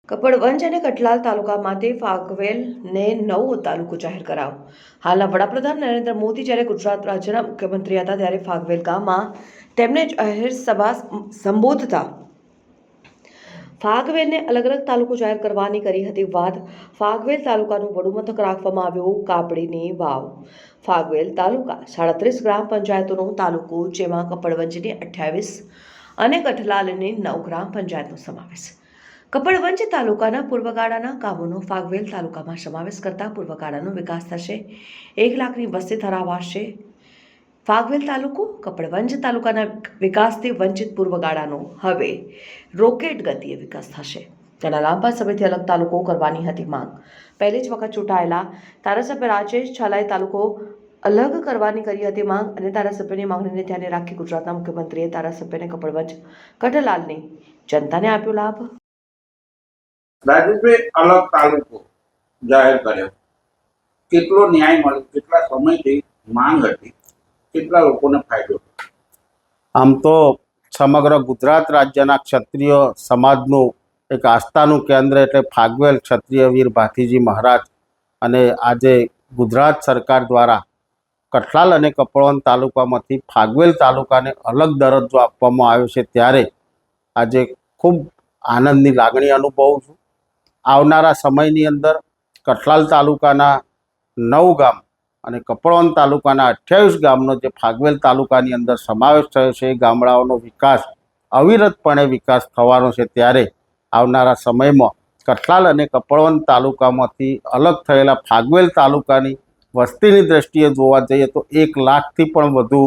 કપડવંજ અને કઠલાલ તાલુકા માટે ફાગવેલને નવો તાલુકો જાહેર કરાયો। હાલના વડાપ્રધાન નરેન્દ્ર મોદી જ્યારે ગુજરાત રાજ્યના મુખ્યમંત્રી હતા ત્યારે ફાગવેલ ગામમાં તેમને જાહેર સભા સંબોધતા ફાગવેલને અલગ અલગ તાલુકો જાહેર કરવાની કરી હતી વાત। ફાગવેલ તાલુકાનું વડું મથક રાખવામાં આવ્યું કાપડીની વાવ। ફાગવેલ તાલુકા 37 ગ્રામ પંચાયતોનો તાલુકો, જેમાં કપડવંજની 28 અને કઠલાલની 9 ગ્રામ પંચાયતનો સમાવેશ। કપડવંજ તાલુકાના પૂર્વગાળાના ગામોનો ફાગવેલ તાલુકામાં સમાવેશ કરતા પૂર્વગાળાનો વિકાસ થશે। 1 લાખની વસ્તી ધરાવશે ફાગવેલ તાલુકો। કપડવંજ તાલુકાના વિકાસથી વંચિત પૂર્વગાળાનો હવે રોકેટ ગતિએ વિકાસ થશે। તેના લાંબા સમયથી અલગ તાલુકો કરવાની હતી માંગ। પહેલી જ વખત ચૂંટાયેલા ધારાસભ્ય રાજેશ છાલાએ તાલુકો અલગ કરવાની કરી હતી માંગ અને ધારાસભ્યની માંગણીને ધ્યાને રાખી ગુજરાતના મુખ્યમંત્રીએ ધારાસભ્યને કપડવંજ કઠલાલની જનતાને આપ્યો લાભ। રાજેશભાઈ, અલગ તાલુકો જાહેર કર્યો, કેટલો ન્યાય મળ્યો, કેટલા સમયથી માંગ હતી, કેટલા લોકોને ફાયદો? આમ તો સમગ્ર ગુજરાત રાજ્યના ક્ષત્રિય સમાજનું એક આસ્થાનું કેન્દ્ર એટલે ફાગવેલ ક્ષત્રિય વીર ભાથીજી મહારાજ, અને આજે ગુજરાત સરકાર દ્વારા કઠલાલ અને કપડવંજ તાલુકામાંથી ફાગવેલ તાલુકાને અલગ દરજ્જો આપવામાં આવ્યો છે, ત્યારે આજે ખૂબ આનંદની લાગણી અનુભવું છું। આવનારા સમયની અંદર કઠલાલ તાલુકાના 9 ગામ અને કપડવંજ તાલુકાના 28 ગામનો જે ફાગવેલ તાલુકાની અંદર સમાવેશ થયો છે, એ ગામડાઓનો વિકાસ અવિરતપણે વિકાસ થવાનો છે। ત્યારે આવનારા સમયમાં કઠલાલ અને કપડવંજ તાલુકામાંથી અલગ થયેલા ફાગવેલ તાલુકાની વસ્તીની દ્રષ્ટિએ જોવા જઈએ તો 1 લાખથી પણ વધુ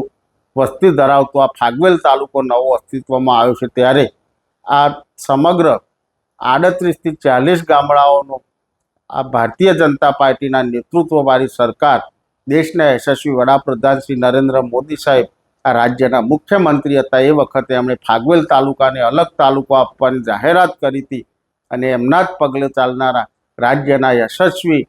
વસ્તી ધરાવતો આ ફાગવેલ તાલુકો નવો અસ્તિત્વમાં આવ્યો છે। ત્યારે આ સમગ્ર 38 થી 40 ગામડાઓનો આ ભારતીય જનતા પાર્ટીના નેતૃત્વવાળી સરકાર, દેશના યશસ્વી વડાપ્રધાન શ્રી નરેન્દ્ર મોદી સાહેબ આ રાજ્યના મુખ્યમંત્રી હતા, એ વખતે એમણે ફાગવેલ તાલુકાને અલગ તાલુકો આપવાની જાહેરાત કરી હતી, અને એમના જ પગલે ચાલનારા રાજ્યના યશસ્વી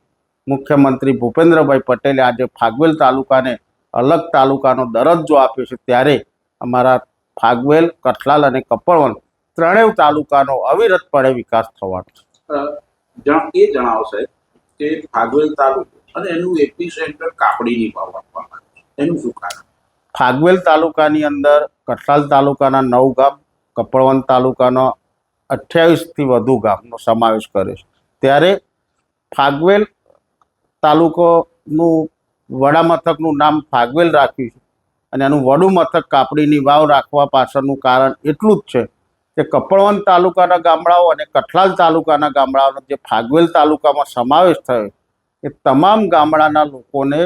મુખ્યમંત્રી ભૂપેન્દ્રભાઈ પટેલે આજે ફાગવેલ તાલુકાને અલગ તાલુકાનો દરજ્જો આપ્યો છે। ત્યારે અમારા ફાગવેલ, કઠલાલ અને કપડવંજ ત્રણેય તાલુકાનો અવિરતપણે વિકાસ થવાનો છે। એ જણાવો સાહેબ કે ફાગવેલ તાલુકો અને એનું એપિસેન્ટર કાપડીની વાવ આપવામાં આવ્યું, એનું શું કારણ? ફાગવેલ તાલુકાની અંદર કઠલાલ તાલુકાના 9 ગામ, કપડવંજ તાલુકાનો 28થી વધુ ગામનો સમાવેશ કર્યો છે। ત્યારે ફાગવેલ તાલુકોનું વડા મથકનું નામ ફાગવેલ રાખ્યું છે, અને એનું વડું મથક કાપડીની વાવ રાખવા પાછળનું કારણ એટલું જ છે કે કપડવંજ તાલુકાના ગામડાઓ અને કઠલાલ તાલુકાના ગામડાઓનો જે ફાગવેલ તાલુકામાં સમાવેશ થયો, એ તમામ ગામડાના લોકોને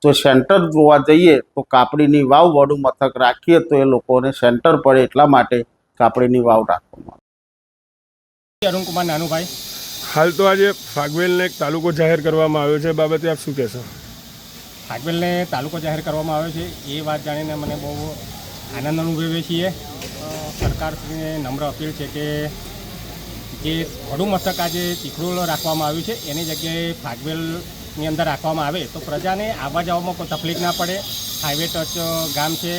જો સેન્ટર જોવા જઈએ તો કાપડીની વાવ વડું મથક રાખીએ તો એ લોકોને સેન્ટર પડે, એટલા માટે કાપડીની વાવ રાખવામાં આવે। અરુણ કુમાર નાનુભાઈ, હાલ તો આજે ફાગવેલને એક તાલુકો જાહેર કરવામાં આવ્યો છે, બાબતે આપ શું કહેશો? ફાગવેલને તાલુકો જાહેર કરવામાં આવ્યો છે એ વાત જાણીને મને બહુ આનંદ અનુભવીએ છીએ। સરકારશ્રીને નમ્ર અપીલ છે કે જે વડું મથક આજે ચીખડોલ રાખવામાં આવ્યું છે એની જગ્યાએ ફાગવેલની અંદર રાખવામાં આવે તો પ્રજાને આવવા જવામાં કોઈ તકલીફ ના પડે। હાઈવે ટચ ગામ છે,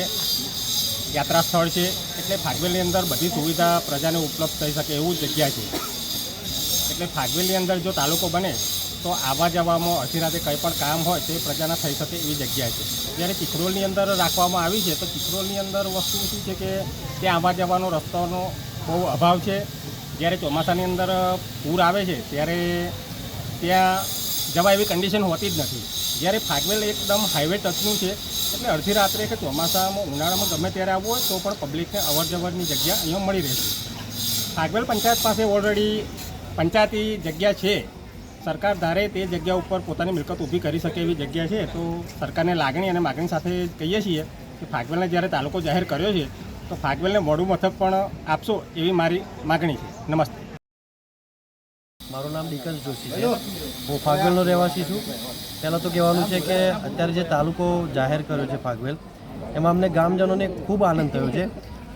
યાત્રા સ્થળ છે, એટલે ફાગવેલની અંદર બધી સુવિધા પ્રજાને ઉપલબ્ધ થઈ શકે એવું જગ્યા છે। એટલે ફાગવેલની અંદર જો તાલુકો બને તો આવવા જવામાં અડધી રાતે કંઈ પણ કામ હોય તે પ્રજાના થઈ શકે એવી જગ્યા છે। જ્યારે ચીખડોલની અંદર રાખવામાં આવી છે તો ચીખડોલની અંદર વસ્તુ શું છે કે ત્યાં આવવા જવાનો રસ્તાનો બહુ અભાવ છે। જ્યારે ચોમાસાની અંદર પૂર આવે છે ત્યારે ત્યાં જવા એવી કન્ડિશન હોતી જ નથી। જ્યારે ફાગવેલ એકદમ હાઈવે ટચનું છે, એટલે અડધી રાત્રે કે ચોમાસામાં, ઉનાળામાં ગમે ત્યારે આવવું હોય તો પણ પબ્લિકને અવરજવરની જગ્યા અહીંયા મળી રહેશે। ફાગવેલ પંચાયત પાસે ઓલરેડી પંચાયતી જગ્યા છે, સરકાર ધારે તે જગ્યા ઉપર પોતાની મિલકત ઊભી કરી શકે એવી જગ્યા છે। તો સરકારને લાગણી અને માગણી સાથે કહીએ છીએ કે ફાગવેલને જ્યારે તાલુકો જાહેર કર્યો છે તો ફાગવેલને વડું મથક પણ આપશો એવી મારી માગણી છે। નમસ્તે। મારું નામ ડીકન જોશી છે, હું ફાગવેલનો રહેવાસી છું। પહેલાં તો કહેવાનું છે કે અત્યારે જે તાલુકો જાહેર કર્યો છે ફાગવેલ, એમાં અમને ગામજનોને ખૂબ આનંદ થયો છે,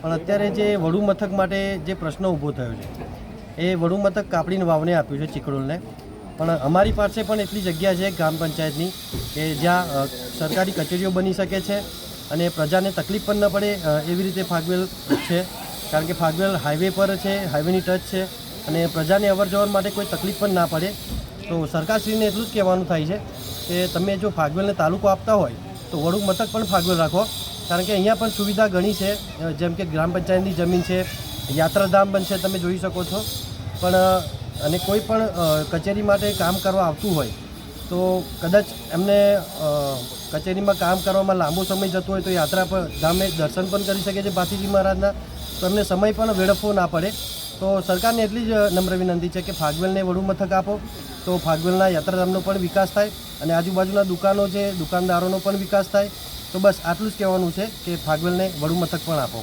પણ અત્યારે જે વડું મથક માટે જે પ્રશ્ન ઊભો થયો છે એ વડું મથક કાપડીની વાવને આપ્યું છે ચીખડોલને, પણ અમારી પાસે પણ એટલી જગ્યા છે ગ્રામ પંચાયતની કે જ્યાં સરકારી કચેરીઓ બની શકે છે અને પ્રજાને તકલીફ પણ ન પડે એવી રીતે ફાગવેલ છે। કારણ કે ફાગવેલ હાઈવે પર છે, હાઈવેની ટચ છે, અને પ્રજાને અવરજવર માટે કોઈ તકલીફ પણ ના પડે. તો સરકારશ્રીને એટલું જ કહેવાનું થાય છે કે તમે જો ફાગવેલને તાલુકો આપતા હોય તો વડુ મથક પણ ફાગવેલ રાખો, કારણ કે અહીંયા પણ સુવિધા ઘણી છે, જેમ કે ગ્રામ પંચાયતની જમીન છે, યાત્રાધામ પણ છે, તમે જોઈ શકો છો. પણ અને કોઈ પણ કચેરી માટે કામ કરવા આવતું હોય તો કદાચ એમને કચેરીમાં કામ કરવામાં લાંબો સમય જતો હોય તો યાત્રા પર ધામે દર્શન પણ કરી શકે છે ભાથીજી મહારાજના, તો એમને સમય પણ વેડફવો ના પડે. તો સરકારને એટલી જ નમ્ર વિનંતી છે કે ફાગવેલને વડુ મથક આપો તો ફાગવેલના યાત્રાધામનો પણ વિકાસ થાય અને આજુબાજુના દુકાનો છે, દુકાનદારોનો પણ વિકાસ થાય. તો બસ આટલું જ કહેવાનું છે કે ફાગવેલને વડુ મથક પણ આપો.